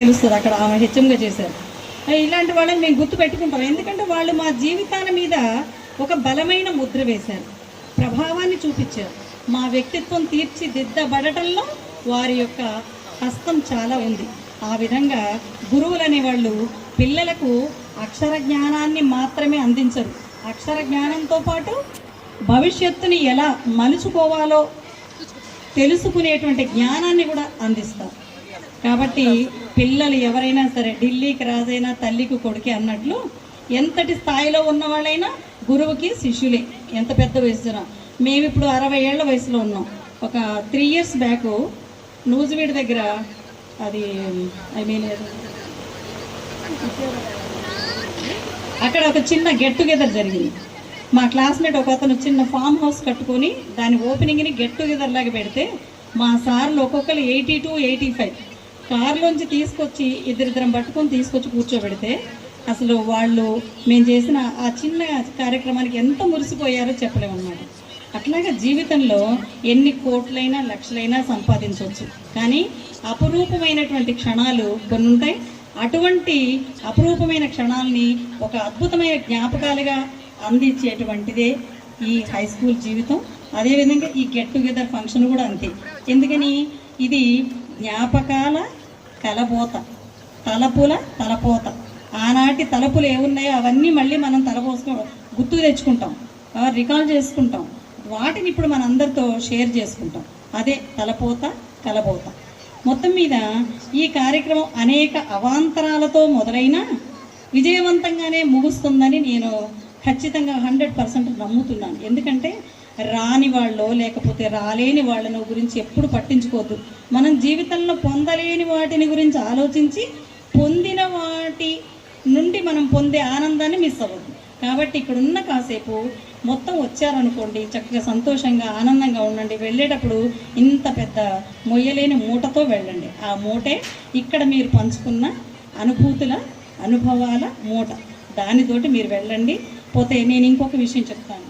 తెలుస్తుంది. అక్కడ ఆమె హెచ్ఎంగా చేశారు. ఇలాంటి వాళ్ళని మేము గుర్తు పెట్టుకుంటాం. ఎందుకంటే వాళ్ళు మా జీవితాల మీద ఒక బలమైన ముద్ర వేశారు, ప్రభావాన్ని చూపించారు. మా వ్యక్తిత్వం తీర్చిదిద్దబడటంలో వారి యొక్క హస్తం చాలా ఉంది. ఆ విధంగా గురువులు అనేవాళ్ళు పిల్లలకు అక్షర జ్ఞానాన్ని మాత్రమే అందించరు, అక్షర జ్ఞానంతో పాటు భవిష్యత్తుని ఎలా మలుచుకోవాలో తెలుసుకునేటువంటి జ్ఞానాన్ని కూడా అందిస్తారు. కాబట్టి పిల్లలు ఎవరైనా సరే ఢిల్లీకి రాజైనా తల్లికి కొడుకే అన్నట్లు ఎంతటి స్థాయిలో ఉన్న వాళ్ళైనా గురువుకి శిష్యులే. ఎంత పెద్ద వయసున మేము ఇప్పుడు 60 ఏళ్ల వయసులో ఉన్నాం. ఒక 3 years బ్యాక్ నూజివీడు దగ్గర అది అక్కడ ఒక చిన్న గెట్ టుగెదర్ జరిగింది. మా క్లాస్మేట్ ఒక అతను చిన్న ఫామ్ హౌస్ కట్టుకొని దాని ఓపెనింగ్ని గెట్ టుగెదర్ లాగా పెడితే మా సార్లు ఒక్కొక్కరు 80 to 85 కారులోంచి తీసుకొచ్చి ఇద్దరిద్దరం పట్టుకొని తీసుకొచ్చి కూర్చోబెడితే అసలు వాళ్ళు మేము చేసిన ఆ చిన్న కార్యక్రమానికి ఎంత మురిసిపోయారో చెప్పలేమన్నమాట. అట్లాగా జీవితంలో ఎన్ని కోట్లైనా లక్షలైనా సంపాదించవచ్చు, కానీ అపురూపమైనటువంటి క్షణాలు కొన్ని ఉంటాయి. అటువంటి అపురూపమైన క్షణాలని ఒక అద్భుతమైన జ్ఞాపకాలుగా అందించేటువంటిదే ఈ హై స్కూల్ జీవితం. అదేవిధంగా ఈ గెట్ టుగెదర్ ఫంక్షన్ కూడా అంతే. ఎందుకని ఇది జ్ఞాపకాల కలబోత, తలపుల తలపోత. ఆనాటి తలపులు ఏమున్నాయో అవన్నీ మళ్ళీ మనం గుర్తుకు తెచ్చుకుంటాం, రికాల్ చేసుకుంటాం. వాటిని ఇప్పుడు మన అందరితో షేర్ చేసుకుంటాం. అదే తలపోత కలబోత. మొత్తం మీద ఈ కార్యక్రమం అనేక అవాంతరాలతో మొదలైనా విజయవంతంగానే ముగుస్తుందని నేను ఖచ్చితంగా 100% నమ్ముతున్నాను. ఎందుకంటే రాని వాళ్ళు లేకపోతే రాలేని వాళ్ళను గురించి ఎప్పుడు పట్టించుకోవద్దు. మనం జీవితంలో పొందలేని వాటిని గురించి ఆలోచించి పొందిన వాటి నుండి మనం పొందే ఆనందాన్ని మిస్ అవ్వద్దు. కాబట్టి ఇక్కడున్న కాసేపు మొత్తం వచ్చారనుకోండి, చక్కగా సంతోషంగా ఆనందంగా ఉండండి. వెళ్ళేటప్పుడు ఇంత పెద్ద మొయ్యలేని మూటతో వెళ్ళండి. ఆ మూటే ఇక్కడ మీరు పంచుకున్న అనుభూతుల అనుభవాల మూట. దానితోటి మీరు వెళ్ళండి. పోతే నేను ఇంకొక విషయం చెప్తాను.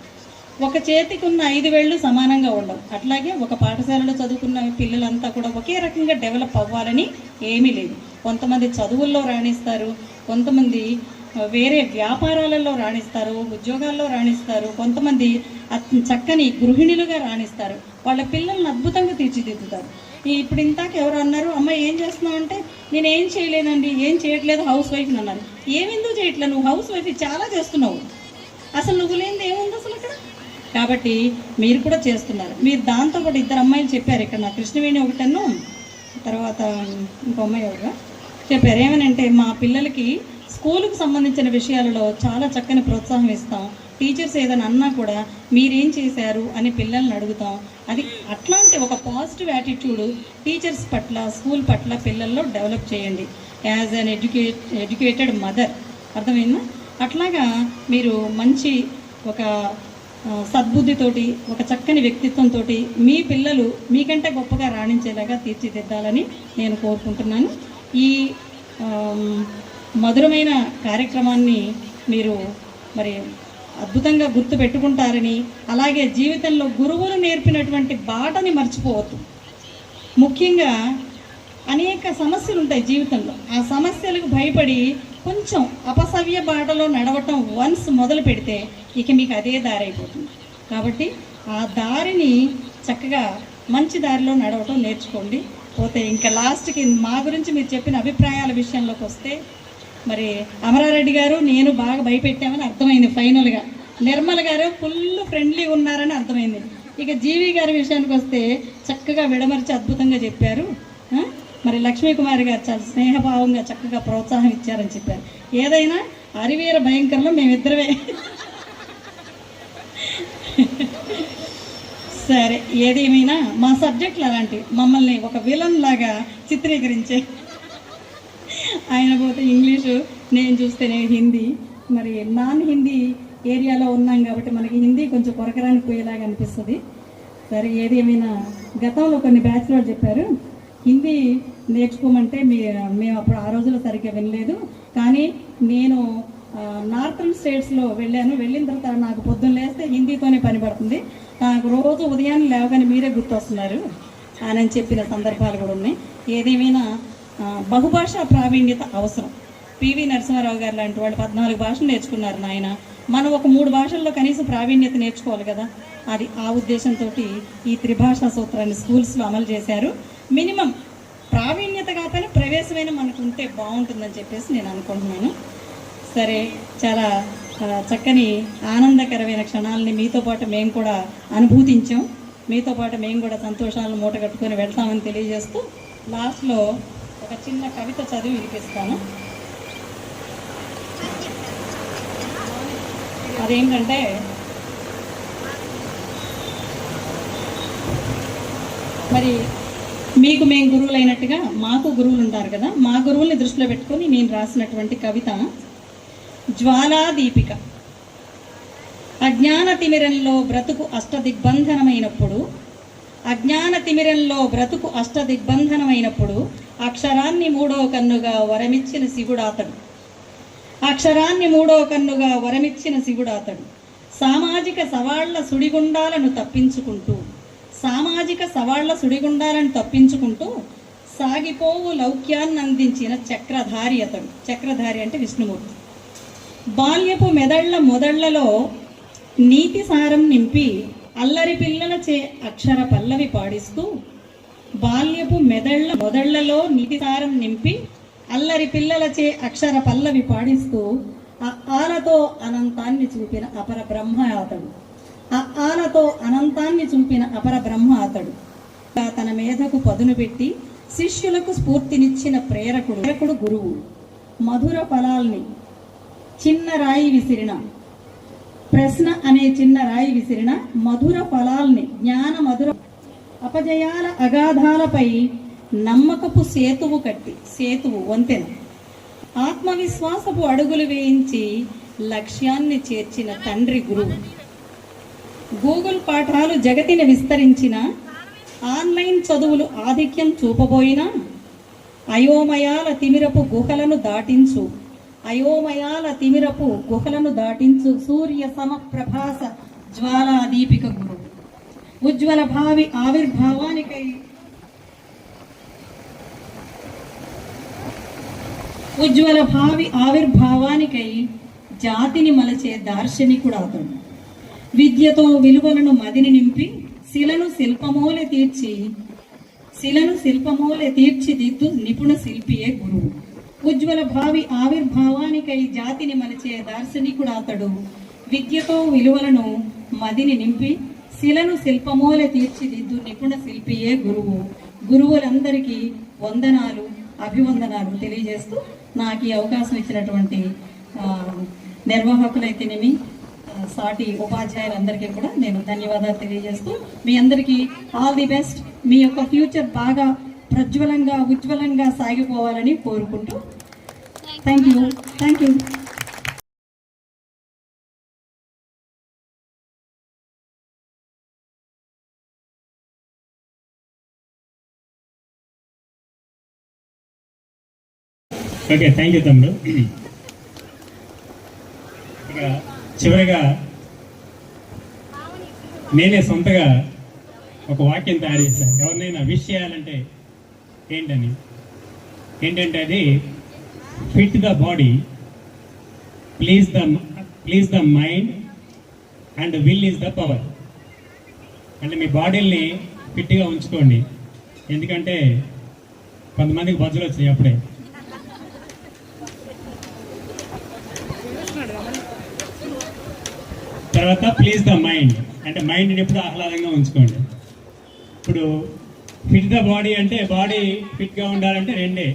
ఒక చేతికి ఉన్న 5 వేళ్ళు సమానంగా ఉండవు. అట్లాగే ఒక పాఠశాలలో చదువుకున్న పిల్లలంతా కూడా ఒకే రకంగా డెవలప్ అవ్వాలని ఏమీ లేదు. కొంతమంది చదువుల్లో రాణిస్తారు, కొంతమంది వేరే వ్యాపారాలలో రాణిస్తారు, ఉద్యోగాల్లో రాణిస్తారు, కొంతమంది చక్కని గృహిణులుగా రాణిస్తారు. వాళ్ళ పిల్లల్ని అద్భుతంగా తీర్చిదిద్దుతారు. ఇప్పుడు ఇంతాక ఎవరు అన్నారు, అమ్మ ఏం చేస్తున్నావు అంటే నేను ఏం చేయలేనండి, ఏం చేయట్లేదు, హౌస్ వైఫ్ని అన్నారు. ఏమెందుకు చేయట్లేదు? నువ్వు హౌస్ వైఫ్ చాలా చేస్తున్నావు. అసలు నువ్వు లేనిది ఏముంది అసలు అక్కడ? కాబట్టి మీరు కూడా చేస్తున్నారు. మీరు దాంతోపాటు 2 అమ్మాయిలు చెప్పారు ఇక్కడ, నా కృష్ణవేణి ఒకటను తర్వాత ఇంకో అమ్మాయి ఎవరుగా చెప్పారు. ఏమనంటే మా పిల్లలకి స్కూలుకు సంబంధించిన విషయాలలో చాలా చక్కని ప్రోత్సాహం ఇస్తాం. టీచర్స్ ఏదైనా అన్నా కూడా మీరేం చేశారు అని పిల్లల్ని అడుగుతాం. అది అట్లాంటి ఒక పాజిటివ్ యాటిట్యూడ్ టీచర్స్ పట్ల స్కూల్ పట్ల పిల్లల్లో డెవలప్ చేయండి యాజ్ అన్ ఎడ్యుకేటెడ్ మదర్. అర్థమైందా? అట్లాగా మీరు మంచి ఒక సద్బుద్ధితోటి ఒక చక్కని వ్యక్తిత్వంతో మీ పిల్లలు మీకంటే గొప్పగా రాణించేలాగా తీర్చిదిద్దాలని నేను కోరుకుంటున్నాను. ఈ మధురమైన కార్యక్రమాన్ని మీరు మరి అద్భుతంగా గుర్తు పెట్టుకుంటారని, అలాగే జీవితంలో గురువులు నేర్పినటువంటి బాటని మర్చిపోవద్దు. ముఖ్యంగా అనేక సమస్యలు ఉంటాయి జీవితంలో. ఆ సమస్యలకు భయపడి కొంచెం అపసవ్య బాటలో నడవటం వన్స్ మొదలు పెడితే ఇక మీకు అదే దారి అయిపోతుంది. కాబట్టి ఆ దారిని చక్కగా మంచి దారిలో నడవటం నేర్చుకోండి. పోతే ఇంకా లాస్ట్కి మా గురించి మీరు చెప్పిన అభిప్రాయాల విషయంలోకి వస్తే, మరి అమరారెడ్డి గారు నేను బాగా భయపెట్టామని అర్థమైంది. ఫైనల్గా నిర్మల గారు ఫుల్ ఫ్రెండ్లీ ఉన్నారని అర్థమైంది. ఇక జీవి గారి విషయానికి వస్తే చక్కగా విడమర్చి అద్భుతంగా చెప్పారు. మరి లక్ష్మీకుమారి గారు చాలా స్నేహభావంగా చక్కగా ప్రోత్సాహం ఇచ్చారని చెప్పారు. ఏదైనా అరివీర భయంకరంలో మేమిద్దరమే. సరే, ఏదేమైనా మా సబ్జెక్టులు అలాంటివి. మమ్మల్ని ఒక విలన్ లాగా చిత్రీకరించే ఆయన పోతే ఇంగ్లీషు, నేను చూస్తేనే హిందీ. మరి నాన్ హిందీ ఏరియాలో ఉన్నాం కాబట్టి మనకి హిందీ కొంచెం కొరకరానికి పోయేలాగా అనిపిస్తుంది. సరే, ఏదేమైనా గతంలో కొన్ని బ్యాచ్లో చెప్పారు హిందీ నేర్చుకోమంటే మేము అప్పుడు ఆ రోజుల్లో సరిగ్గా వినలేదు. కానీ నేను నార్థన్ స్టేట్స్లో వెళ్ళిన తర్వాత నాకు పొద్దున్న లేస్తే హిందీతోనే పని పడుతుంది. నాకు రోజు ఉదయాన్నే లేవగానే మీరే గుర్తొస్తున్నారు అని చెప్పిన సందర్భాలు కూడా ఉన్నాయి. ఏదేమైనా బహుభాషా ప్రావీణ్యత అవసరం. పివి నరసింహారావు గారు లాంటి వాళ్ళు 14 భాషలు నేర్చుకున్నారు నాయన. మనం ఒక 3 భాషల్లో కనీసం ప్రావీణ్యత నేర్చుకోవాలి కదా. అది ఆ ఉద్దేశంతో ఈ త్రిభాషా సూత్రాన్ని స్కూల్స్లో అమలు చేశారు. మినిమం ప్రావీణ్యత కాకపోయినా ప్రవేశమైన మనకు ఉంటే బాగుంటుందని చెప్పేసి నేను అనుకుంటున్నాను. సరే, చాలా చక్కని ఆనందకరమైన క్షణాలని మీతో పాటు మేము కూడా అనుభూతించాం. మీతో పాటు మేము కూడా సంతోషాలను మూట కట్టుకొని వెళ్తామని తెలియజేస్తూ లాస్ట్లో ఒక చిన్న కవిత చదివి వినిపిస్తాను. అదేంటంటే, మరి మీకు మేము గురువులు అయినట్టుగా మాకు గురువులు ఉంటారు కదా, మా గురువుల్ని దృష్టిలో పెట్టుకొని నేను రాసినటువంటి కవిత జ్వాలా దీపిక. అజ్ఞాన తిమిరంలో బ్రతుకు అష్టదిగ్బంధనమైనప్పుడు, అజ్ఞాన తిమిరంలో బ్రతుకు అష్టదిగ్బంధనమైనప్పుడు అక్షరాన్ని 3వ కన్నుగా వరమిచ్చిన శివుడాతడు. అక్షరాన్ని 3వ కన్నుగా వరమిచ్చిన శివుడాతడు. సామాజిక సవాళ్ల సుడిగుండాలను తప్పించుకుంటూ, సామాజిక సవాళ్ల సుడిగుండాలను తప్పించుకుంటూ సాగిపోవు లౌక్యాన్ని అందించిన చక్రధారి అతడు. చక్రధారి అంటే విష్ణుమూర్తి. బాల్యపు మొదళ్లలో నీతి సారం నింపి అల్లరి పిల్లలచే అక్షర పల్లవి పాడిస్తూ, బాల్యపు మొదళ్లలో నీతి సారం నింపి అల్లరి పిల్లలచే అక్షర పల్లవి పాడిస్తూ ఆలతో అనంతాన్ని చూపిన అపర బ్రహ్మ అతడు. ఆలతో అనంతాన్ని చూపిన అపర బ్రహ్మ అతడు. తన మేధకు పదును పెట్టి శిష్యులకు స్ఫూర్తినిచ్చిన ప్రేరకుడు గురువు. మధుర ఫలాల్ని చిన్న రాయి విసిరిన, ప్రశ్న అనే చిన్న రాయి విసిరిన మధుర ఫలాల్ని జ్ఞాన మధుర అపజయాల అగాధాలపై నమ్మకపు సేతువు కట్టి, సేతువు వంతెన, ఆత్మవిశ్వాసపు అడుగులు వేయించి లక్ష్యాన్ని చేర్చిన తండ్రి గురువు. గూగుల్ పాఠాలు జగతిని విస్తరించిన, ఆన్లైన్ చదువులు ఆధిక్యం చూపబోయినా అయోమయాల తిమిరపు గుహలను దాటించు, అయోమయాల తిమిరపు గుహలను దాటించు సూర్య సమప్రభాస జ్వాలా దీపిక గురువు. ఉజ్వల భావి ఆవిర్భావానికై ఉజ్వల భావి ఆవిర్భావానికై జాతిని మలచే దార్శనికుడు అతడు. విద్యతో విలువలను మదిని నింపి శిలను శిల్పమూలె తీర్చిదిద్దు నిపుణ శిల్పియే గురువు. ఉజ్వల భావి ఆవిర్భావానికై జాతిని మలచే దార్శనికుడు అతడు. విద్యతో విలువలను మదిని నింపి శిలను శిల్పమూలె తీర్చిదిద్దు నిపుణ శిల్పియే గురువు. గురువులందరికీ వందనాలు, అభివందనాలు తెలియజేస్తూ నాకు ఈ అవకాశం ఇచ్చినటువంటి నిర్వాహకులైతేనేమి, సాటి ఉపాధ్యాయులందరికీ కూడా నేను ధన్యవాదాలు తెలియజేస్తూ మీ అందరికీ ఆల్ ది బెస్ట్. మీ యొక్క ఫ్యూచర్ బాగా ప్రజ్వలంగా ఉజ్వలంగా సాగిపోవాలని కోరుకుంటూ thank you. Okay, thank you తమ్ముడు. ఇక చివరిగా నేనే సొంతగా ఒక వాక్యం తయారు చేశాను. ఎవరినైనా విష్ చేయాలంటే ఏంటంటే అది fit the body, please the mind and will is the power. అంటే మీ బాడీని ఫిట్గా ఉంచుకోండి, ఎందుకంటే కొంతమందికి బజ్జులు వచ్చినాయి అప్పుడే. తర్వాత ప్లీజ్ ద మైండ్ అంటే మైండ్ని ఎప్పుడు ఆహ్లాదంగా ఉంచుకోండి. ఇప్పుడు ఫిట్ ద బాడీ అంటే బాడీ ఫిట్గా ఉండాలంటే రెండే: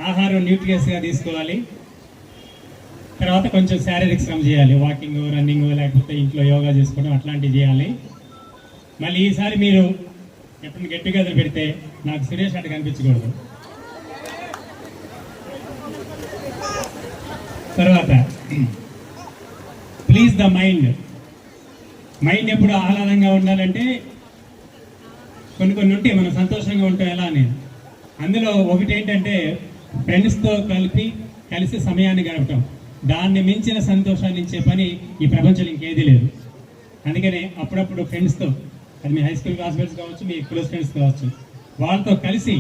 ఆహారం న్యూట్రియస్గా తీసుకోవాలి, తర్వాత కొంచెం శారీరక శ్రమ చేయాలి, వాకింగ్, రన్నింగ్, లేకపోతే ఇంట్లో యోగా చేసుకోవడం అట్లాంటివి చేయాలి. మళ్ళీ ఈసారి మీరు ఎప్పుడు గెట్ టుగెదర్ పెడితే నాకు సురేష్ అటు కనిపించకూడదు. తర్వాత ప్లీజ్ ద మైండ్ ఎప్పుడు ఆహ్లాదంగా ఉండాలంటే కొన్ని ఉంటాయి మనం సంతోషంగా ఉంటాం ఎలా అని. అందులో ఒకటి ఏంటంటే ఫ్రెండ్స్తో కలిసి సమయాన్ని గడపటం. దాన్ని మించిన సంతోషాన్ని ఇచ్చే పని ఈ ప్రపంచంలో ఇంకేదీ లేదు. అందుకనే అప్పుడప్పుడు ఫ్రెండ్స్తో, అది మీ హై స్కూల్ క్లాస్మేట్స్ కావచ్చు, మీ క్లోజ్ ఫ్రెండ్స్ కావచ్చు, వాళ్ళతో కలిసి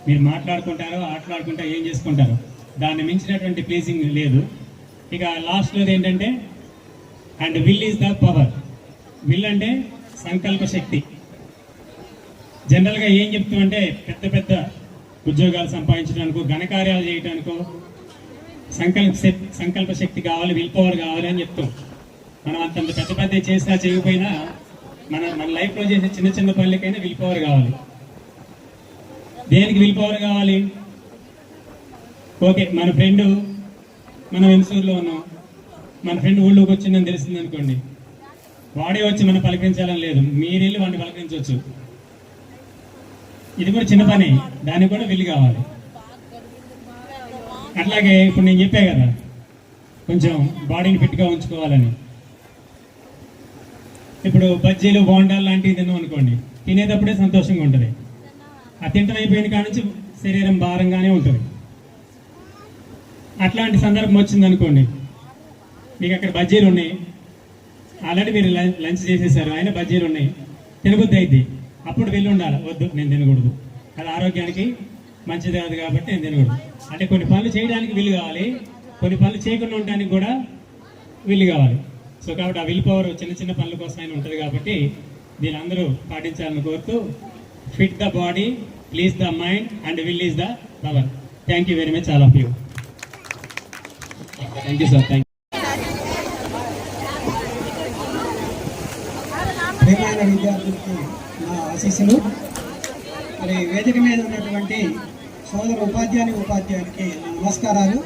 మీరు మాట్లాడుకుంటారో ఆటలాడుకుంటారో ఏం చేసుకుంటారో దాన్ని మించినటువంటి ప్లీజింగ్ లేదు. ఇక లాస్ట్లోది ఏంటంటే and will is the power. Will అంటే సంకల్ప శక్తి. జనరల్గా ఏం చెప్తామంటే పెద్ద పెద్ద ఉద్యోగాలు సంపాదించడానికో ఘనకార్యాలు చేయడానికో సంకల్ప శక్తి కావాలి, విల్ పవర్ కావాలి అని చెప్తాం. మనం అంతంత పెద్ద పెద్ద చేసినా చేయకపోయినా మన లైఫ్లో చేసే చిన్న చిన్న పనులకైనా విల్ పవర్ కావాలి. దేనికి విల్ పవర్ కావాలి? ఓకే, మన ఫ్రెండ్ మనం వెంసూరులో ఉన్నాం, మన ఫ్రెండ్ ఊళ్ళోకి వచ్చిందని తెలిసింది అనుకోండి, వాడే వచ్చి మనం పలకరించాలని లేదు, మీరు వెళ్ళి వాడిని పలకరించవచ్చు. ఇది కూడా చిన్న పని, దానికి కూడా విల్ కావాలి. అట్లాగే ఇప్పుడు నేను చెప్పా కదా కొంచెం బాడీని ఫిట్గా ఉంచుకోవాలని. ఇప్పుడు బజ్జీలు బోండాలు లాంటివి తిన్నాం అనుకోండి, తినేటప్పుడే సంతోషంగా ఉంటుంది. ఆ తింటం అయిపోయిన కాడ నుంచి శరీరం భారంగానే ఉంటుంది. అట్లాంటి సందర్భం వచ్చింది అనుకోండి, మీకు అక్కడ బజ్జీలు ఉన్నాయి, ఆల్రెడీ మీరు లంచ్ చేసేసారు, అయినా బజ్జీలు ఉన్నాయి, తినబుద్ధి అయింది, అప్పుడు వెళ్ళి ఉండాలి, వద్దు నేను తినకూడదు, అది ఆరోగ్యానికి మంచిది కాదు కాబట్టి నేను తినకూడదు. అంటే కొన్ని పనులు చేయడానికి వీలు కావాలి, కొన్ని పనులు చేయకుండా ఉండడానికి కూడా వీలు కావాలి. సో కాబట్టి ఆ విల్ పవర్ చిన్న చిన్న పనుల కోసం అయినా ఉంటుంది కాబట్టి దీని అందరూ పాటించాలని కోరుతూ, fit the body, please the mind and will is the power. Thank you very much all of you. Thank you sir. Thank ప్రియమైన విద్యార్థులకి నా ఆశీస్సులు. మరి వేదిక మీద ఉన్నటువంటి సోదర ఉపాధ్యాయునికి నా నమస్కారాలు.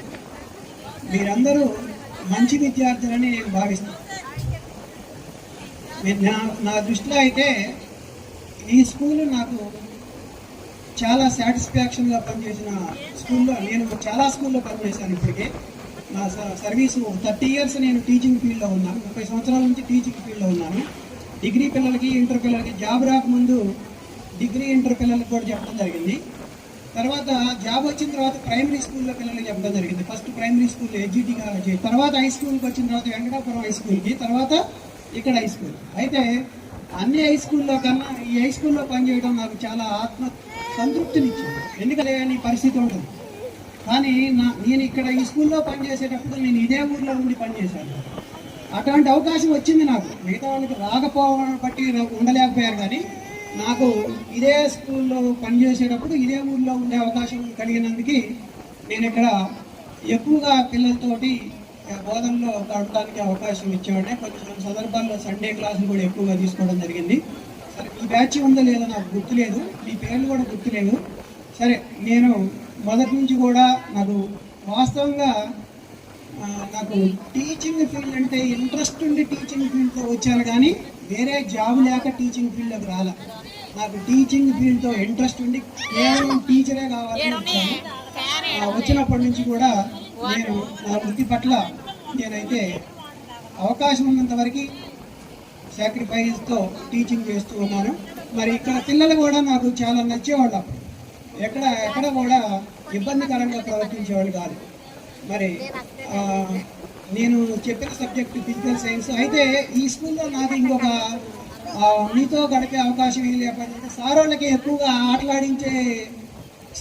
మీరందరూ మంచి విద్యార్థులని నేను భావిస్తాను. నా దృష్టిలో అయితే ఈ స్కూల్ నాకు చాలా సాటిస్ఫాక్షన్గా పనిచేసిన స్కూల్లో, నేను చాలా స్కూల్లో పనిచేశాను. ఇప్పటికే నా సర్వీసు 30 ఇయర్స్ నేను టీచింగ్ ఫీల్డ్లో ఉన్నాను, 30 సంవత్సరాల నుంచి టీచింగ్ ఫీల్డ్లో ఉన్నాను. డిగ్రీ పిల్లలకి, ఇంటర్ పిల్లలకి, జాబ్ రాకముందు డిగ్రీ ఇంటర్ పిల్లలకి కూడా చెప్పడం జరిగింది. తర్వాత జాబ్ వచ్చిన తర్వాత ప్రైమరీ స్కూల్లో పిల్లలకి చెప్పడం జరిగింది. ఫస్ట్ ప్రైమరీ స్కూల్ ఎడ్జిటీగా, తర్వాత హై స్కూల్కి వచ్చిన తర్వాత వెంకటాపురం హై స్కూల్కి, తర్వాత ఇక్కడ హై స్కూల్. అయితే అన్ని హై స్కూల్లో కన్నా ఈ హై స్కూల్లో పనిచేయడం నాకు చాలా ఆత్మ సంతృప్తినిచ్చింది. ఎందుకంటే నీ పరిస్థితి ఉంటుంది, కానీ నేను ఇక్కడ ఈ స్కూల్లో పనిచేసేటప్పుడు నేను ఇదే ఊర్లో ఉండి పనిచేశాను. అటువంటి అవకాశం వచ్చింది నాకు. మిగతా వాళ్ళకి రాకపోవడం బట్టి ఉండలేకపోయారు, కానీ నాకు ఇదే స్కూల్లో పనిచేసేటప్పుడు ఇదే ఊళ్ళో ఉండే అవకాశం కలిగినందుకు నేను ఇక్కడ ఎక్కువగా పిల్లలతోటి బోధనలో గడపడానికి అవకాశం ఇచ్చేవాడిని. కొన్ని సందర్భాల్లో సండే క్లాసులు కూడా ఎక్కువగా తీసుకోవడం జరిగింది. సరే, ఈ బ్యాచ్ ఉందో లేదో నాకు గుర్తులేదు, మీ పేర్లు కూడా గుర్తులేదు. సరే, నేను మొదటి నుంచి కూడా నాకు వాస్తవంగా నాకు టీచింగ్ ఫీల్డ్ అంటే ఇంట్రెస్ట్ ఉండి టీచింగ్ ఫీల్డ్తో వచ్చాను, కానీ వేరే జాబ్ లేక టీచింగ్ ఫీల్డ్లోకి రాలే. నాకు టీచింగ్ ఫీల్డ్తో ఇంట్రెస్ట్ ఉండి కేవలం టీచరే కావాలని వచ్చాను. వచ్చినప్పటి నుంచి కూడా నేను నా వృత్తి పట్ల నేనైతే అవకాశం ఉన్నంత వరకు సాక్రిఫైస్తో టీచింగ్ చేస్తూ ఉన్నాను. మరి ఇక్కడ పిల్లలు కూడా నాకు చాలా నచ్చేవాళ్ళు. ఎక్కడ కూడా ఇబ్బందికరంగా ప్రవర్తించేవాళ్ళు కాదు. మరి నేను చెప్పిన సబ్జెక్టు ఫిజికల్ సైన్స్. అయితే ఈ స్కూల్లో నాకు ఇంకొక మీతో గడిపే అవకాశం ఏం లేకపోతే సార్ వాళ్ళకి ఎక్కువగా ఆటలాడించే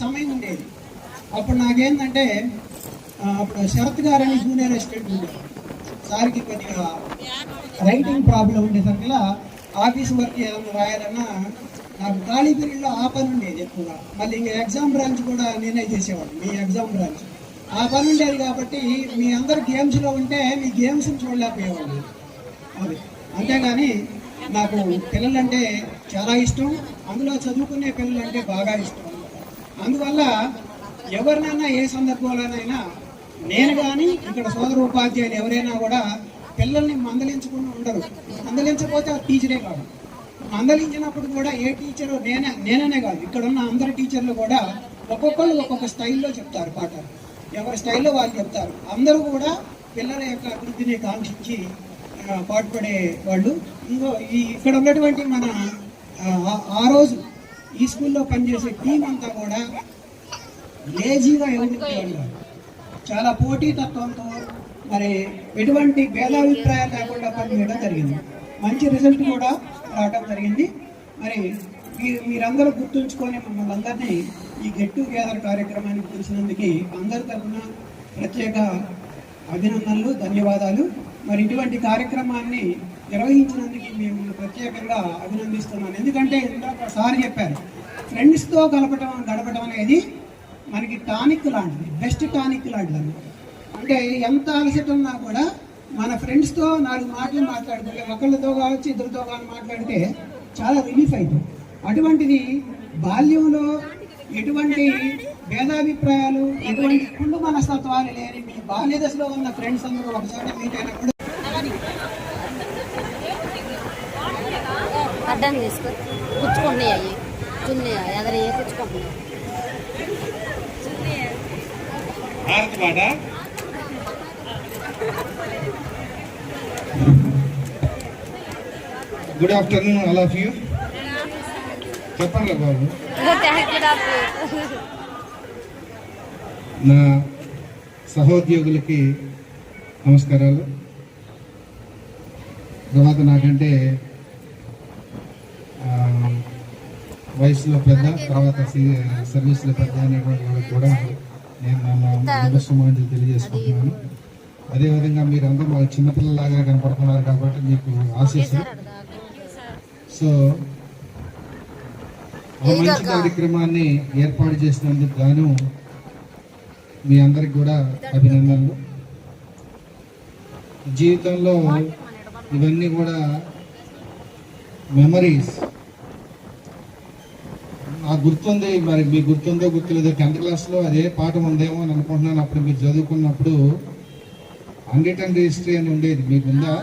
సమయం ఉండేది. అప్పుడు నాకేంటంటే అప్పుడు శరత్ గారు అని జూనియర్ అసిస్టెంట్ ఉండేది. సార్కి కొద్దిగా రైటింగ్ ప్రాబ్లం ఉండేసరికల్లా ఆఫీస్ వర్క్ ఏదైనా రాయాలన్నా నాకు ఖాళీ పీరియడ్లో ఆ పని ఉండేది ఎక్కువగా. మళ్ళీ ఇంకా ఎగ్జామ్ బ్రాంచ్ కూడా నేనే చేసేవాడు, మీ ఎగ్జామ్ బ్రాంచ్ ఆ పని ఉండేది. కాబట్టి మీ అందరు గేమ్స్లో ఉంటే మీ గేమ్స్ని చూడలేకపోయేవాళ్ళు. అది అంతేగాని నాకు పిల్లలంటే చాలా ఇష్టం, అందులో చదువుకునే పిల్లలంటే బాగా ఇష్టం. అందువల్ల ఎవరినైనా ఏ సందర్భంలోనైనా నేను కానీ ఇక్కడ సోదర ఉపాధ్యాయులు ఎవరైనా కూడా పిల్లల్ని మందలించకుండా ఉండరు. మందలించకపోతే ఆ టీచరే కాదు. మందలించినప్పుడు కూడా ఏ టీచరు నేననే కాదు, ఇక్కడ ఉన్న అందరి టీచర్లు కూడా ఒక్కొక్కళ్ళు ఒక్కొక్క స్టైల్లో చెప్తారు పాఠాలు. ఎవరి స్టైల్లో వాళ్ళు చెప్తారు. అందరూ కూడా పిల్లల యొక్క అభివృద్ధిని కాంక్షించి పాటుపడే వాళ్ళు. ఇక్కడ ఉన్నటువంటి మన ఆ రోజు ఈ స్కూల్లో పనిచేసే టీం అంతా కూడా లేజీగా ఎవరించేవాళ్ళు కాదు. చాలా పోటీతత్వంతో మరి ఎటువంటి భేదాభిప్రాయాలు లేకుండా పనిచేయడం జరిగింది. మంచి రిజల్ట్ కూడా రావడం జరిగింది. మరి మీరందరూ గుర్తుంచుకొని మమ్మల్ని అందరినీ ఈ గెట్ టుగెదర్ కార్యక్రమానికి పిలిచినందుకు అందరి తరఫున ప్రత్యేక అభినందనలు, ధన్యవాదాలు. మరి ఇటువంటి కార్యక్రమాన్ని నిర్వహించినందుకు మేము ప్రత్యేకంగా అభినందిస్తున్నాను. ఎందుకంటే ఇందాక సార్ చెప్పారు, ఫ్రెండ్స్తో గడపడం అనేది మనకి టానిక్ లాంటిది, బెస్ట్ టానిక్ లాంటిది అన్నమాట. అంటే ఎంత అలసట ఉన్నా కూడా మన ఫ్రెండ్స్తో 4 మాటలు మాట్లాడుకుంటే, ఒకళ్ళతో కావచ్చు ఇద్దరితో కానీ మాట్లాడితే చాలా రిలీఫ్ అవుతుంది. అటువంటిది బాల్యంలో ఎటువంటి భేదాభిప్రాయాలు, ఎటువంటి కుళ్ళు మనస్తత్వాలు లేని మీ బాల్య దశలో ఉన్న ఫ్రెండ్స్ అందరూ ఒకసారి మీట్ అయినప్పుడు అడ్డం తీసుకో పుచ్చుకుంటున్నాయి, అవి చున్నీ ఎదర ఏ పుచ్చుకుంటున్నాయి. Good afternoon all of you. చెప్పండి బాబు. నా సహోద్యోగులకి నమస్కారాలు. తర్వాత నాకంటే వయసులో పెద్ద, తర్వాత సర్వీస్లో పెద్ద అనేటువంటి వాళ్ళకి కూడా నేను నమస్కారాలు తెలియజేసుకుంటున్నాను. అదేవిధంగా మీరందరూ వాళ్ళ చిన్నపిల్లలాగా కనపడుతున్నారు కాబట్టి మీకు ఆశీస్సులు. సో ఆ మంచి కార్యక్రమాన్ని ఏర్పాటు చేసినందుకు గాను మీ అందరికి కూడా అభినందనలు. జీవితంలో ఇవన్నీ కూడా మెమరీస్. నాకు గుర్తుంది, మరి మీకు గుర్తుందో గుర్తులేదో, 10th క్లాస్లో అదే పాఠం ఉందేమో అని అనుకుంటున్నాను. అప్పుడు మీరు చదువుకున్నప్పుడు అన్రిటన్ రిజిస్ట్రీ అని ఉండేది, మీకు ఉందా?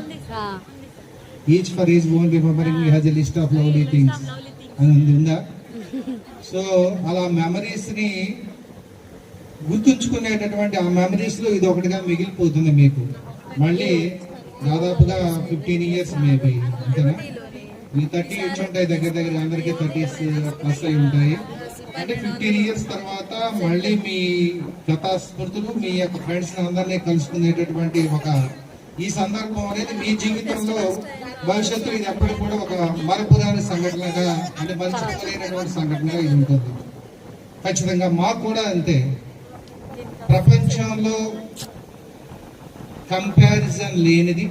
Each for is own remembering has a list of lovely things అని ఉందా? సో అలా మెమరీస్ని గుర్తుంచుకునేటటువంటి ఆ మెమరీస్లో ఇది ఒకటిగా మిగిలిపోతుంది మీకు. మళ్ళీ దాదాపుగా 15 years మేబీ, అంతేనా? మీ 30 వచ్చి ఉంటాయి, దగ్గర దగ్గర అందరికీ 30s ప్లస్ అయి ఉంటాయి. అంటే 15 years తర్వాత మళ్ళీ మీ గత స్మృతులు, మీ యొక్క ఫ్రెండ్స్ అందరినీ కలుసుకునేటటువంటి ఈ సందర్భం అనేది మీ జీవితంలో భవిష్యత్తులో ఇది ఎప్పటికి కూడా ఒక మరపురాని సంఘటనగా, అంటే మర్చిపోలేనటువంటి సంఘటనగా ఇది ఉంటుంది. ఖచ్చితంగా మాకు కూడా అంతే. ప్రపంచంలో కంపారిజన్ లేనిది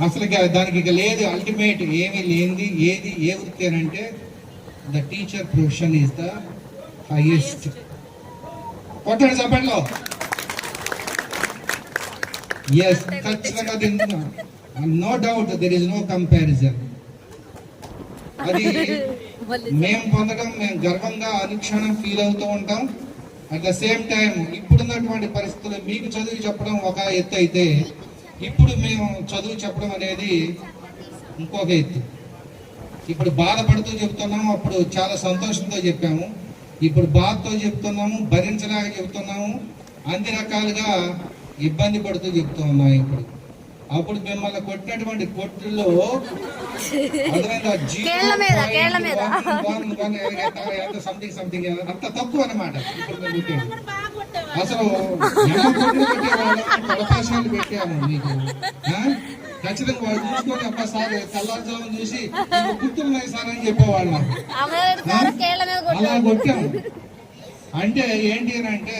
అసలు దానికి ఇక లేదు, అల్టిమేట్ ఏమీ లేనిది ఏది ఏ వృత్తి అని అంటే the teacher profession is the highest. కొట్టండి చెప్పండిలో. ఎస్, ఖచ్చితంగా తింటున్నా. No doubt, there is no comparison. అది మేము పొందడం, మేము గర్వంగా అనుక్షణం ఫీల్ అవుతూ ఉంటాం. అట్ ద సేమ్ టైం ఇప్పుడున్నటువంటి పరిస్థితుల్లో మీకు చదువు చెప్పడం ఒక ఎత్తు అయితే, ఇప్పుడు మేము చదువు చెప్పడం అనేది ఇంకొక ఎత్తు. ఇప్పుడు బాధపడుతూ చెప్తున్నాము, అప్పుడు చాలా సంతోషంతో చెప్పాము. ఇప్పుడు బాధతో చెప్తున్నాము, భరించలేక చెప్తున్నాము, అన్ని రకాలుగా ఇబ్బంది పడుతూ చెప్తూ ఉన్నాం. అప్పుడు మిమ్మల్ని కొట్టినటువంటి కొట్టుల్లో సంథింగ్ సంథింగ్ అంత తక్కువ అన్నమాట. అసలు అవకాశాలు పెట్టాము మీకు. ఖచ్చితంగా వాళ్ళు చూసుకొని అబ్బా సార్ తెల్లారుజాము చూసి గుర్తున్నాయి సార్ అని చెప్పేవాళ్ళం. అలా కొట్టాము. అంటే ఏంటి అని అంటే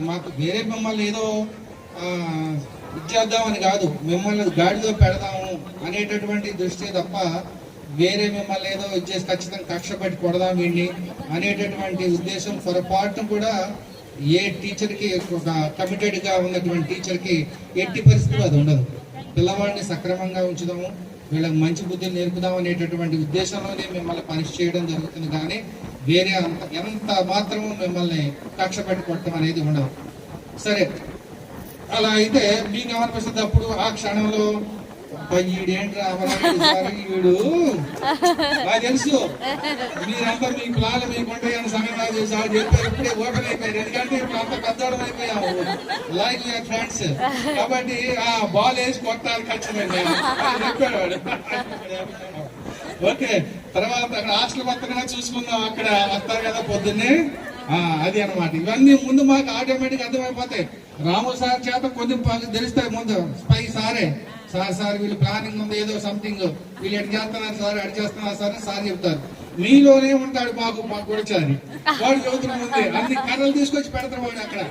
మాకు వేరే మిమ్మల్ని ఏదో ఇచ్చేద్దామని కాదు, మిమ్మల్ని గాడిలో పెడదాము అనేటటువంటి దృష్టి తప్ప వేరే మిమ్మల్ని ఏదో ఇచ్చేసి ఖచ్చితంగా కక్ష పెట్టి కొడదాం వీడిని అనేటటువంటి ఉద్దేశం పొరపాటు కూడా ఏ టీచర్కి, ఒక కమిటెడ్గా ఉన్నటువంటి టీచర్కి ఎట్టి పరిస్థితులు అది ఉండదు. పిల్లవాడిని సక్రమంగా ఉంచుదాము, వీళ్ళకి మంచి బుద్ధిని నేర్పుదాం అనేటటువంటి ఉద్దేశంలోనే మిమ్మల్ని పనిష్ చేయడం జరుగుతుంది. కానీ వేరే ఎంత మాత్రము మిమ్మల్ని కక్ష పెట్టి కొట్టడం అనేది ఉండదు. సరే, అలా అయితే మీకు ఏమనిపిస్తుంది అప్పుడు ఆ క్షణంలో? ఈడేంటి వీడు, నాకు తెలుసు మీరంతా మీ ప్లాన్లు మీకుంటాయని సంగతి సార్ చెప్పారు. ఇప్పుడే ఓపెన్ అయిపోయారు, ఎందుకంటే ఇప్పుడు అంత పెద్దడం అయిపోయాము లైక్ యువర్ ఫ్రెండ్స్. కాబట్టి ఆ బాల్ వేసి కొట్టాలి ఖచ్చితంగా చెప్పాడు వాడు. ఓకే, తర్వాత అక్కడ హాస్టల్ మొత్తంగా చూసుకుందాం, అక్కడ వస్తారు కదా పొద్దున్నే, అది అనమాట. ఇవన్నీ ముందు మాకు ఆటోమేటిక్ అర్థమైపోతాయి. రాము సార్ చేత కొంచెం తెలుస్తాయి ముందు. స్పై సారే, సార్ వీళ్ళు ప్లానింగ్ ఉంది, ఏదో సంథింగ్, వీళ్ళు ఎడ్ చేస్తున్నారు సార్, ఎడ్ చేస్తున్నారు సార్ అని సార్ చెప్తారు. మీలోనే ఉంటాడు మాకు గుడిచారి. వాడు చదువుతున్న ముందే అన్ని కర్రలు తీసుకొచ్చి పెడతాడు వాడు అక్కడ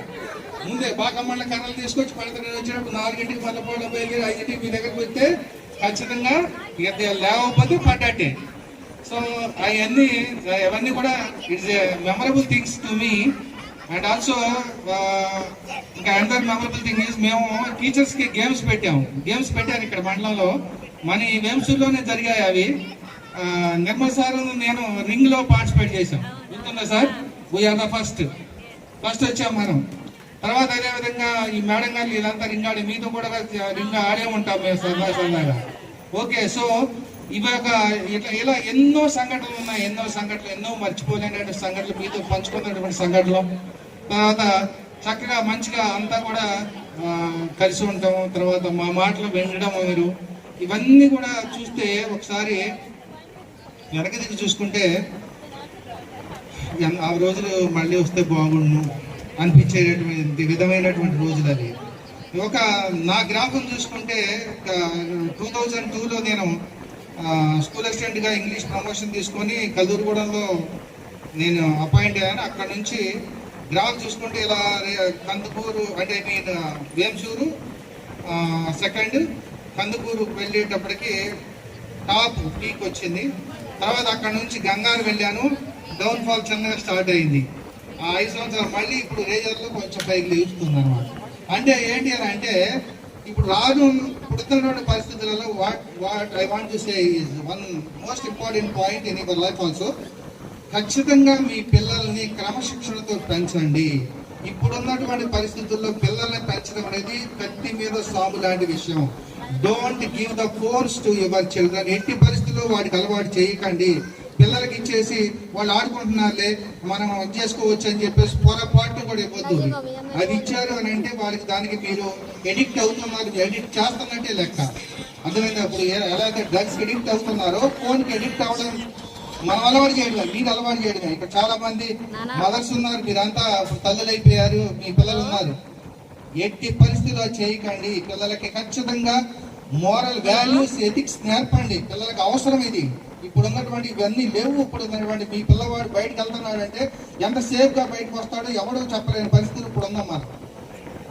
ముందే బాకమ్మళ్ళ కర్రలు తీసుకొచ్చి పెడతాడు. వచ్చినప్పుడు 4ంటికి మల్లపోవడం బయలుదేరి 5ంటికి మీ దగ్గరకు వస్తే ఖచ్చితంగా ఇక లేకపోతే పడ్డాటే. సో అవన్నీ కూడా it's a memorable things to me. And also ఇంకా అనదర్ మెమరబుల్ థింగ్ ఇస్ మేము టీచర్స్ కి గేమ్స్ పెట్టాను ఇక్కడ మండలంలో. మన ఈ వేంసూరులోనే జరిగాయి అవి. నిర్మల్ సార్ నేను రింగ్ లో పార్టిసిపేట్ చేశాం, గుర్తుందా సార్? వీఆర్ ద ఫస్ట్ వచ్చాం మనం. తర్వాత అదేవిధంగా ఈ మేడం గారు ఇదంతా రింగ్ ఆడి మీతో కూడా రింగ్ ఆడే ఉంటాం మేము సరదాగా. ఓకే, సో ఇవాళ ఇలా ఎన్నో సంఘటనలు ఉన్నాయి, ఎన్నో మర్చిపోలేనటువంటి సంఘటనలు, మీతో పంచుకున్నటువంటి సంఘటనలు. తర్వాత చక్కగా మంచిగా అంతా కూడా కలిసి ఉంటాం. తర్వాత మా మాటలు వినడం మీరు ఇవన్నీ కూడా చూస్తే ఒకసారి వెనక దిగి చూసుకుంటే ఆ రోజులు మళ్ళీ వస్తే బాగుండు అనిపించేటటువంటి విధమైనటువంటి రోజులు అవి. నా జ్ఞాపకం చూసుకుంటే 2002లో నేను స్కూల్ అసిస్టెంట్గా ఇంగ్లీష్ ప్రమోషన్ తీసుకొని కల్లూరుగూడెంలో నేను అపాయింట్ అయ్యాను. అక్కడ నుంచి గ్రాఫ్ చూసుకుంటే ఇలా కందుకూరు అంటే నేను వేంసూరు సెకండ్, కందుకూరు వెళ్ళేటప్పటికి టాప్ పీక్ వచ్చింది. తర్వాత అక్కడ నుంచి గంగారు వెళ్ళాను, డౌన్ఫాల్ చిన్నగా స్టార్ట్ అయింది. ఆ 5 సంవత్సరాలు మళ్ళీ ఇప్పుడు రేజర్లో కొంచెం పైకి లేస్తుంది అనమాట. అంటే ఏంటి అని అంటే ఇప్పుడు ఇప్పుడున్నటువంటి పరిస్థితులలో what I want to say is one most important point in your life also. ఖచ్చితంగా మీ పిల్లల్ని క్రమశిక్షణతో పెంచండి. ఇప్పుడున్నటువంటి పరిస్థితుల్లో పిల్లల్ని పెంచడం అనేది కత్తి మీద సాము లాంటి విషయం. Don't give the force to your children. ఎట్టి పరిస్థితుల్లో వాడికి అలవాటు చేయకండి. పిల్లలకి ఇచ్చేసి వాళ్ళు ఆడుకుంటున్నారులే మనం చేసుకోవచ్చు అని చెప్పేసి పొరపాటు కూడా ఇవ్వద్దు. అది ఇచ్చారు అని అంటే వాళ్ళకి దానికి మీరు ఎడిక్ట్ అవుతున్నారు, ఎడిక్ట్ చేస్తున్నట్టే లెక్క. అర్థమైంది? అప్పుడు ఎలా అయితే డ్రగ్స్ ఎడిక్ట్ అవుతున్నారో ఫోన్కి ఎడిక్ట్ అవ్వడం మనం అలవాటు చేయడం, మీరు అలవాటు చేయడమే. ఇక్కడ చాలా మంది మదర్స్ ఉన్నారు, మీరంతా తల్లులు అయిపోయారు, మీ పిల్లలు ఉన్నారు. ఎట్టి పరిస్థితిలో చేయకండి. పిల్లలకి ఖచ్చితంగా మోరల్ వాల్యూస్, ఎథిక్స్ నేర్పండి. పిల్లలకి అవసరం ఇది. ఇప్పుడు ఉన్నటువంటి ఇవన్నీ లేవు. ఇప్పుడు ఉన్నటువంటి మీ పిల్లవాడు బయటకు వెళ్తున్నాడంటే ఎంత సేఫ్ గా బయటకు వస్తాడో ఎవడో చెప్పలేని పరిస్థితులు ఇప్పుడు ఉన్నాం మనం.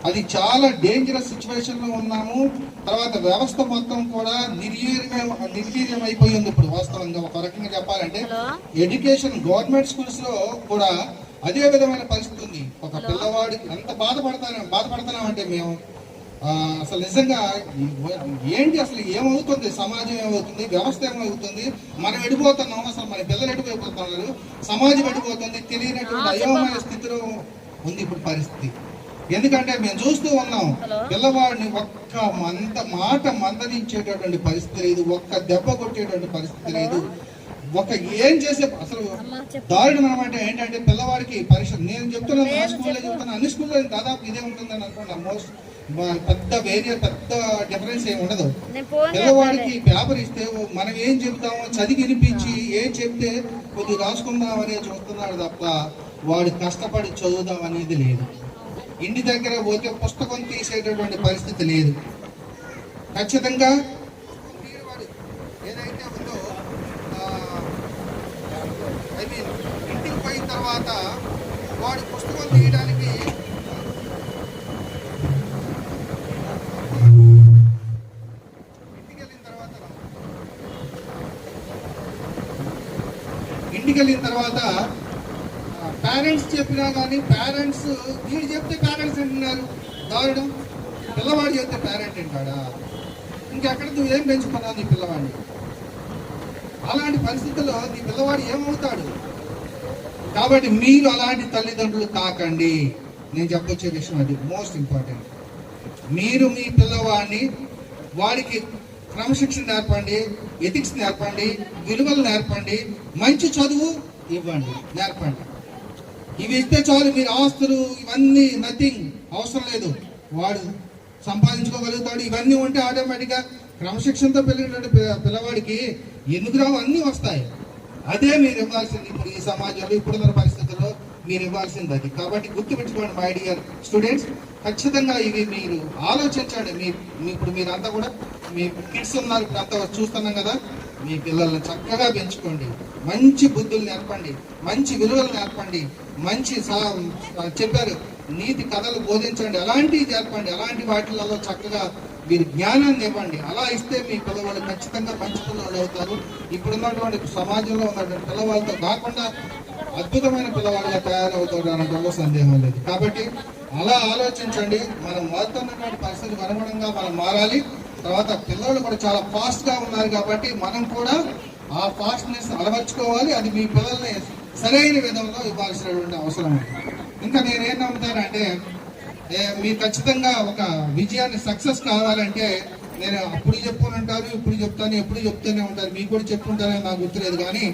అది చాలా డేంజరస్ సిచ్యువేషన్ లో ఉన్నాము. తర్వాత వ్యవస్థ మొత్తం కూడా నిర్వీర్యం అయిపోయింది ఇప్పుడు. వాస్తవంగా ఒక రకంగా చెప్పాలంటే ఎడ్యుకేషన్ గవర్నమెంట్ స్కూల్స్ లో కూడా అదే విధమైన పరిస్థితి ఉంది. ఒక పిల్లవాడికి ఎంత బాధపడుతున్నామంటే మేము అసలు నిజంగా ఏంటి, అసలు ఏమవుతుంది, సమాజం ఏమవుతుంది, వ్యవస్థ ఏమవుతుంది, మనం ఎడిపోతున్నాం, అసలు మన పిల్లలు ఎడిపోతున్నారు, సమాజం ఎడిపోతుంది, తెలియనటువంటి అయోమయ స్థితిలో ఉంది ఇప్పుడు పరిస్థితి. ఎందుకంటే మేము చూస్తూ ఉన్నాం, పిల్లవాడిని ఒక్క మాట మందలించేటటువంటి పరిస్థితి లేదు, ఒక్క దెబ్బ కొట్టేటువంటి పరిస్థితి లేదు, ఏం చేసే అసలు దారుణం అనమాట. ఏంటంటే పిల్లవాడికి పరీక్ష నేను చెప్తున్నాను, నా స్కూల్లో చెప్తున్నాను, అన్ని స్కూల్లో దాదాపు ఇదే ఉంటుందని అనుకున్నాను. మోస్ట్ పెద్ద డిఫరెన్స్ ఏమి ఉండదు. పిల్లవాడికి పేపర్ ఇస్తే మనం ఏం చెప్తామో చదివి వినిపించి ఏం చెప్తే కొద్దిగా రాసుకుందాం అనేది చూస్తున్నాడు తప్ప వాడు కష్టపడి చదువుదాం అనేది లేదు. ఇంటి దగ్గర పోతే పుస్తకం తీసేటటువంటి పరిస్థితి లేదు. ఖచ్చితంగా ఏదైతే ఉందో ఐ మీన్ ఇంటికి పోయిన తర్వాత వాడు పుస్తకం తీయడానికి ఇంటికి వెళ్ళిన తర్వాత పేరెంట్స్ చెప్పినా కానీ పేరెంట్స్ వీడు చెప్తే పేరెంట్స్ వింటున్నారు. దారుణం. పిల్లవాడు చెప్తే పేరెంట్ వింటాడా? ఇంకెక్కడ నువ్వు ఏం పెంచుకున్నావు నీ పిల్లవాడిని? అలాంటి పరిస్థితుల్లో నీ పిల్లవాడు ఏమవుతాడు? కాబట్టి మీరు అలాంటి తల్లిదండ్రులు కాకండి. నేను చెప్పొచ్చే విషయం అది మోస్ట్ ఇంపార్టెంట్. మీరు మీ పిల్లవాడిని వాడికి క్రమశిక్షణ నేర్పండి, ఎథిక్స్ నేర్పండి, విలువలు నేర్పండి, మంచి చదువు ఇవ్వండి, నేర్పండి. ఇవి ఇస్తే చాలు. మీరు ఆస్తులు ఇవన్నీ నథింగ్ అవసరం లేదు. వాడు సంపాదించుకోగలుగుతాడు. ఇవన్నీ ఉంటే ఆటోమేటిక్గా క్రమశిక్షణతో పెరిగినటువంటి పిల్లవాడికి ఎందుకు రావు, అన్నీ వస్తాయి. అదే మీరు ఇవ్వాల్సింది ఇప్పుడు ఈ సమాజంలో ఇప్పుడున్న పరిస్థితుల్లో మీరు ఇవ్వాల్సింది అది. కాబట్టి గుర్తుపెట్టుకోండి మై డియర్ స్టూడెంట్స్, ఖచ్చితంగా ఇవి మీరు ఆలోచించండి. ఇప్పుడు మీరంతా కూడా మీ కిడ్స్ ఉన్నారు, ఇప్పుడు అంతా చూస్తున్నాం కదా, మీ పిల్లల్ని చక్కగా పెంచుకోండి, మంచి బుద్ధులు నేర్పండి, మంచి విలువలు నేర్పండి, మంచి చెప్పారు నీతి కథలు బోధించండి, అలాంటివి నేర్పండి. అలాంటి వాటిలలో చక్కగా మీరు జ్ఞానాన్ని ఇవ్వండి. అలా ఇస్తే మీ పిల్లవాళ్ళు ఖచ్చితంగా మంచి పిల్లవాళ్ళు అవుతారు. ఇప్పుడున్నటువంటి సమాజంలో ఉన్నటువంటి పిల్లవాళ్ళతో కాకుండా అద్భుతమైన పిల్లవాళ్ళగా తయారవుతారు అనడంలో సందేహం లేదు. కాబట్టి అలా ఆలోచించండి. మనం మారుతున్నటువంటి పరిస్థితికి అనుగుణంగా మనం మారాలి. తర్వాత పిల్లలు కూడా చాలా ఫాస్ట్గా ఉన్నారు కాబట్టి మనం కూడా ఆ ఫాస్ట్నెస్ అలవర్చుకోవాలి. అది మీ పిల్లల్ని సరైన విధంలో ఇవ్వాల్సినటువంటి అవసరం ఉంది. ఇంకా నేనేం నమ్ముతానంటే మీరు ఖచ్చితంగా ఒక విజయాన్ని సక్సెస్ కావాలంటే నేను అప్పుడు చెప్పుకుంటాను, ఇప్పుడు చెప్తాను, ఎప్పుడు చెప్తూనే ఉంటాను, మీకు కూడా చెప్పుకుంటానని నాకు గుర్తులేదు. కానీ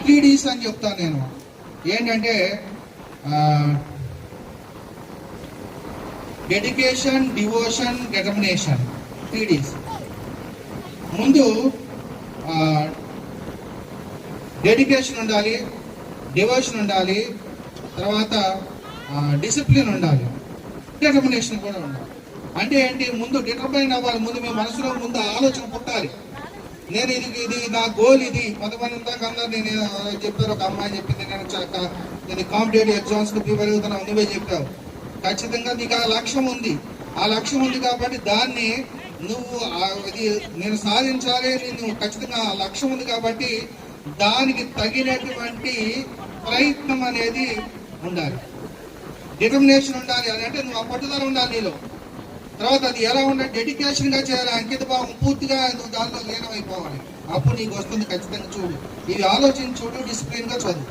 3Ds అని చెప్తాను నేను. ఏంటంటే డెడికేషన్, డివోషన్, డిటర్మినేషన్. 3Ds. ముందు డెడికేషన్ ఉండాలి, డివోషన్ ఉండాలి, తర్వాత డిసిప్లిన్ ఉండాలి, డిటర్మినేషన్ కూడా ఉండాలి. అంటే ఏంటి? ముందు డిటర్మైన్ అవ్వాలి. ముందు మీ మనసులో ముందు ఆలోచన పుట్టాలి. నేను ఇది నా గోల్, ఇది. కొంతమంది ఇందాక అన్నారు, నేను చెప్పారు, ఒక అమ్మాయి చెప్పింది, నేను కాంపిటేటివ్ ఎగ్జామ్స్కి ప్రిపేర్ అవుతున్నాను, నువ్వే చెప్పావు. ఖచ్చితంగా నీకు ఆ లక్ష్యం ఉంది. ఆ లక్ష్యం ఉంది కాబట్టి దాన్ని నువ్వు నేను సాధించాలి, నువ్వు ఖచ్చితంగా ఆ లక్ష్యం ఉంది కాబట్టి దానికి తగినటువంటి ప్రయత్నం అనేది ఉండాలి, డిటర్మినేషన్ ఉండాలి. అదంటే నువ్వు ఆ పట్టుదల ఉండాలి నీలో. తర్వాత అది ఎలా ఉండాలి? డెడికేషన్గా చేయాలి, అంకిత భావం పూర్తిగా నువ్వు దానిలో లీనమైపోవాలి. అప్పుడు నీకు వస్తుంది. ఖచ్చితంగా చూడు, ఇవి ఆలోచించి చూడు, డిసిప్లిన్గా చదువు,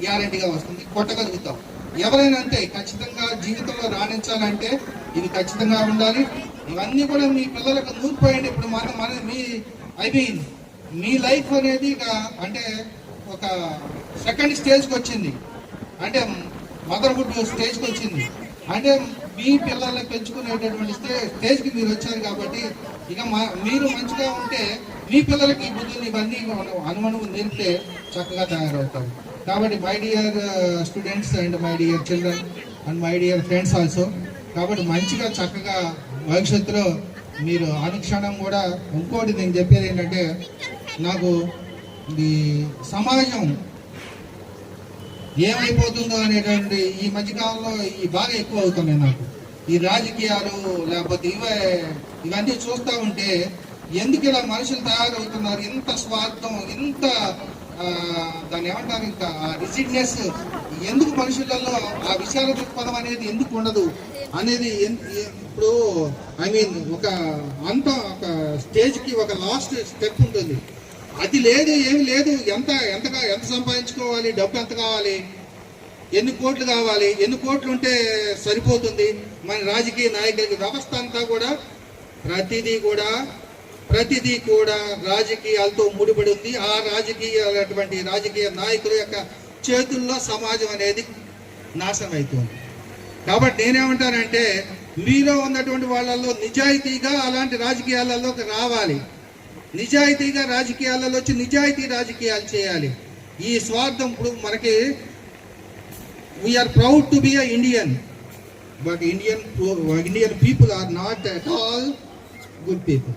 గ్యారంటీగా వస్తుంది, కొట్టగలుగుతావు. ఎవరైనా అంతే, ఖచ్చితంగా జీవితంలో రాణించాలంటే ఇవి ఖచ్చితంగా ఉండాలి. ఇవన్నీ కూడా మీ పిల్లలకు నూరిపోయండి. ఇప్పుడు మీ లైఫ్ అనేది అంటే ఒక సెకండ్ స్టేజ్కి వచ్చింది, అంటే మదర్హుడ్ స్టేజ్కి వచ్చింది. అంటే మీ పిల్లల్ని పెంచుకునేటటువంటి స్టేజ్కి మీరు వచ్చారు కాబట్టి ఇక మీరు మంచిగా ఉంటే మీ పిల్లలకి ఈ బుద్ధులు ఇవన్నీ అనుమనువు నేర్పితే చక్కగా తయారవుతారు. కాబట్టి my dear students and my dear children and my dear friends also, కాబట్టి మంచిగా చక్కగా భవిష్యత్తులో మీరు అనుక్షణం కూడా. ఇంకోటి నేను చెప్పేది ఏంటంటే, నాకు ఈ సమాజం ఏమైపోతుందో అనేటువంటి ఈ మధ్యకాలంలో బాగా ఎక్కువ అవుతున్నాయి నాకు. ఈ రాజకీయాలు లేకపోతే ఇవన్నీ చూస్తూ ఉంటే ఎందుకు ఇలా మనుషులు తయారవుతున్నారు? ఇంత స్వార్థం, ఇంత దాన్ని ఏమంటారు, ఇంకా రిజిడ్నెస్ ఎందుకు మనుషులలో? ఆ విశాల దృక్పథం అనేది ఎందుకు ఉండదు అనేది. ఇప్పుడు ఒక స్టేజ్కి ఒక లాస్ట్ స్టెప్ ఉంటుంది, అది లేదు, ఏమి లేదు. ఎంత సంపాదించుకోవాలి, డబ్బు ఎంత కావాలి, ఎన్ని కోట్లు కావాలి, ఎన్ని కోట్లు ఉంటే సరిపోతుంది. మన రాజకీయ నాయకులకి వ్యవస్థ అంతా కూడా ప్రతిదీ కూడా రాజకీయాలతో ముడిపడి ఉంది. ఆ రాజకీయ నాయకుల యొక్క చేతుల్లో సమాజం అనేది నాశనం అవుతుంది. కాబట్టి నేనేమంటానంటే, మీలో ఉన్నటువంటి వాళ్ళల్లో నిజాయితీగా అలాంటి రాజకీయాలలోకి రావాలి. నిజాయితీగా రాజకీయాలలో వచ్చి నిజాయితీ రాజకీయాలు చేయాలి. ఈ స్వార్థం ఇప్పుడు మనకి we are proud to be a Indian, but Indian people are not at all good people.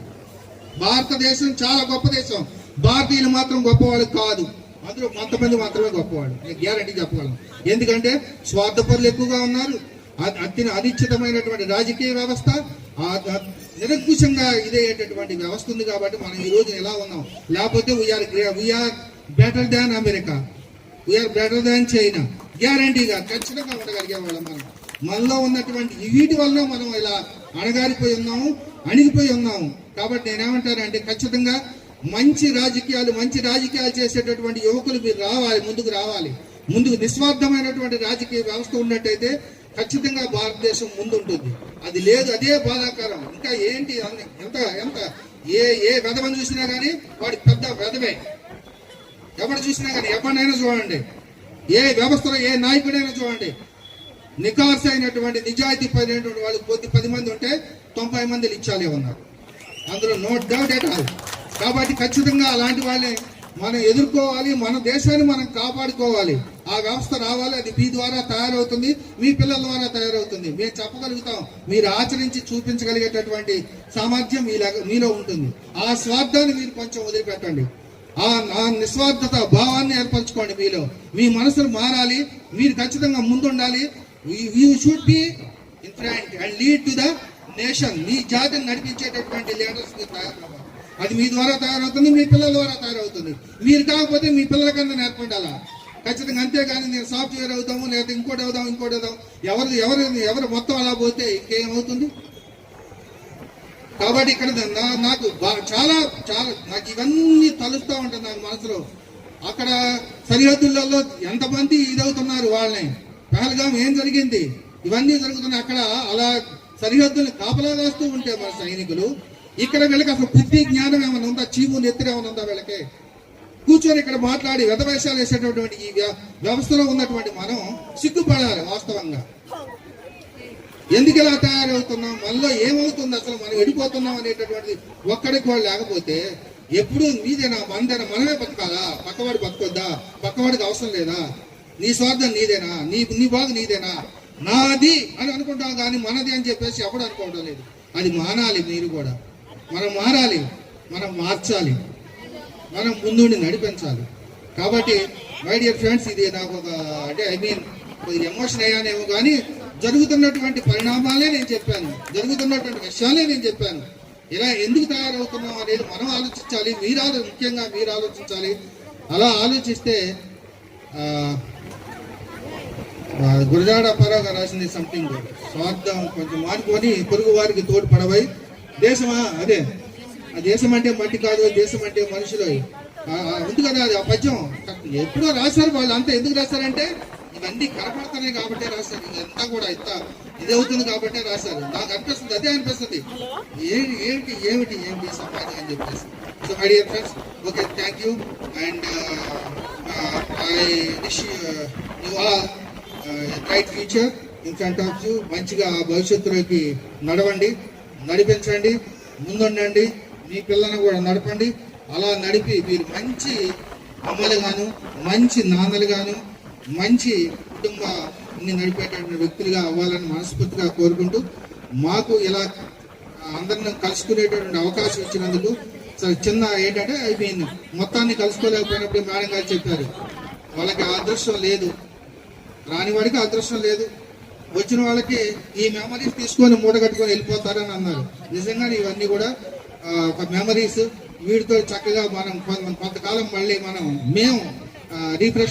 భారతదేశం చాలా గొప్ప దేశం, భారతీయులు మాత్రం గొప్పవాళ్ళు కాదు. అందులో కొంతమంది మాత్రమే గొప్పవాళ్ళు, నేను గ్యారంటీ చెప్పగలను. ఎందుకంటే స్వార్థపరులు ఎక్కువగా ఉన్నారు. అనిశ్చితమైనటువంటి రాజకీయ వ్యవస్థ, నిరంకుశంగా ఇదేటటువంటి వ్యవస్థ ఉంది. కాబట్టి మనం ఈ రోజు ఎలా ఉన్నాం? లేకపోతే we are better than America, we are better than China. గ్యారంటీగా ఖచ్చితంగా ఉండగలిగే వాళ్ళం. మనలో ఉన్నటువంటి వీటి వల్ల మనం ఇలా అణిగిపోయి ఉన్నాము. కాబట్టి నేనేమంటానంటే, ఖచ్చితంగా మంచి రాజకీయాలు చేసేటటువంటి యువకులు మీరు ముందుకు రావాలి. ముందుకు నిస్వార్థమైనటువంటి రాజకీయ వ్యవస్థ ఉన్నట్టయితే ఖచ్చితంగా భారతదేశం ముందుంటుంది. అది లేదు, అదే బాధాకరం. ఇంకా ఏంటి, ఎంత ఏ వెధవని చూసినా కానీ వాడి పెద్ద వెధవే. ఎవరు చూసినా కానీ, ఎవరినైనా చూడండి, ఏ వ్యవస్థలో ఏ నాయకుడైనా చూడండి, నికార్స్ అయినటువంటి నిజాయితీ పడినటువంటి వాళ్ళు 10 మంది ఉంటే 90 మంది ఇచ్చాలే ఉన్నారు. అందులో నో డౌట్ ఎట్ ఆల్. కాబట్టి ఖచ్చితంగా అలాంటి వాళ్ళని మనం ఎదుర్కోవాలి, మన దేశాన్ని మనం కాపాడుకోవాలి. ఆ వ్యవస్థ రావాలి. అది మీ ద్వారా తయారవుతుంది, మీ పిల్లల ద్వారా తయారవుతుంది. మేము చెప్పగలుగుతాం, మీరు ఆచరించి చూపించగలిగేటటువంటి సామర్థ్యం మీలో ఉంటుంది. ఆ స్వార్థాన్ని మీరు కొంచెం వదిలిపెట్టండి. ఆ నిస్వార్థత భావాన్ని ఏర్పరచుకోండి మీలో. మీ మనసులు మారాలి. మీరు ఖచ్చితంగా ముందుండాలి. You should be in front and lead to the nation. మీ జాతిని నడిపించేటటువంటి లీడర్స్ మీరు తయారవ్వాలి. అది మీ ద్వారా తయారవుతుంది, మీ పిల్లల ద్వారా తయారవుతుంది. మీరు కాకపోతే మీ పిల్లలకన్నా నేర్పండి అలా ఖచ్చితంగా. అంతేగాని నేను సాఫ్ట్వేర్ అవుతాము, లేదా ఇంకోటి అవుదాం ఎవరు మొత్తం అలా పోతే ఇంకేమవుతుంది? కాబట్టి ఇక్కడ నాకు చాలా చాలా నాకు ఇవన్నీ తలుస్తూ ఉంటుంది నాకు మనసులో. అక్కడ సరిహద్దులలో ఎంతమంది ఇదవుతున్నారు వాళ్ళని. పహల్గాం ఏం జరిగింది, ఇవన్నీ జరుగుతున్నాయి. అక్కడ అలా సరిహద్దులు కాపలా వేస్తూ ఉంటే మన సైనికులు, ఇక్కడ వీళ్ళకి అసలు బుద్ధి జ్ఞానం ఏమైనా ఉందా, చీము నెత్తిరి ఏమైనా ఉందా వీళ్ళకి? కూర్చొని ఇక్కడ మాట్లాడి వెధవేషాలు వేసేటటువంటి ఈ వ్యవస్థలో ఉన్నటువంటి మనం సిగ్గుపడాలి వాస్తవంగా. ఎందుకు ఇలా తయారవుతున్నాం, మనలో ఏమవుతుంది, అసలు మనం వెళ్ళిపోతున్నాం అనేటటువంటిది ఒక్కడికి వాళ్ళు లేకపోతే ఎప్పుడు మీదేనా మనదేనా, మనమే బతకాలా, పక్కవాడు బతకొద్దా, పక్కవాడికి అవసరం లేదా, నీ స్వార్థం నీదేనా, నీ బాగు నీదేనా, నాది అని అనుకుంటాం కానీ మనది అని చెప్పేసి ఎవడు అనుకోవడం లేదు. అది మానాలి. మీరు కూడా మనం మారాలి, మనం మార్చాలి, మనం ముందుండి నడిపించాలి. కాబట్టి మై డియర్ ఫ్రెండ్స్, ఇది నాకు ఒక అంటే ఎమోషన్ అయ్యానేమో కానీ జరుగుతున్నటువంటి పరిణామాలే నేను చెప్పాను, జరుగుతున్నటువంటి విషయాలే నేను చెప్పాను. ఇలా ఎందుకు తయారవుతున్నాం అనేది మనం ఆలోచించాలి. ముఖ్యంగా మీరు ఆలోచించాలి. అలా ఆలోచిస్తే గురజాడ అప్పారావు గారు రాసింది సంథింగ్, స్వార్థం కొంచెం మానుకొని పొరుగు వారికి తోడు పడవై దేశమా అదే, ఆ దేశం అంటే మట్టి కాదు, దేశం అంటే మనుషులు ఉంది కదా. అది ఆ పద్యం ఎప్పుడో రాశారు వాళ్ళు. అంతా ఎందుకు రాశారంటే ఇవన్నీ కనపడుతున్నాయి కాబట్టే రాశారు. ఇదంతా కూడా ఇది అవుతుంది కాబట్టే రాశారు. నాకు అనిపిస్తుంది, అదే అనిపిస్తుంది, ఏమిటి సమాజం అని చెప్పేసి. So my dear friends, okay, thank you and I wish you all bright future in front of you. మంచిగా భవిష్యత్తులోకి నడిపించండి, ముందుండండి, మీ పిల్లలను కూడా నడపండి. అలా నడిపి మీరు మంచి అమ్మలు గాను, మంచి నాన్నలు గాను, మంచి కుటుంబాన్ని నడిపేటటువంటి వ్యక్తులుగా అవ్వాలని మనస్ఫూర్తిగా కోరుకుంటూ, మాకు ఇలా అందరిని కలుసుకునేటటువంటి అవకాశం ఇచ్చినందుకు చిన్న ఏంటంటే మొత్తాన్ని కలుసుకోలేకపోయినప్పుడు మేడం గారు చెప్పారు, వాళ్ళకి అదృష్టం లేదు, రాని వాడికి అదృష్టం లేదు, వచ్చిన వాళ్ళకి ఈ మెమరీస్ తీసుకొని మూట కట్టుకొని వెళ్ళిపోతారని అన్నారు. నిజంగా ఇవన్నీ కూడా ఒక మెమరీస్. వీటితో చక్కగా మనం కొంతకాలం మళ్ళీ మేము రీఫ్రెష్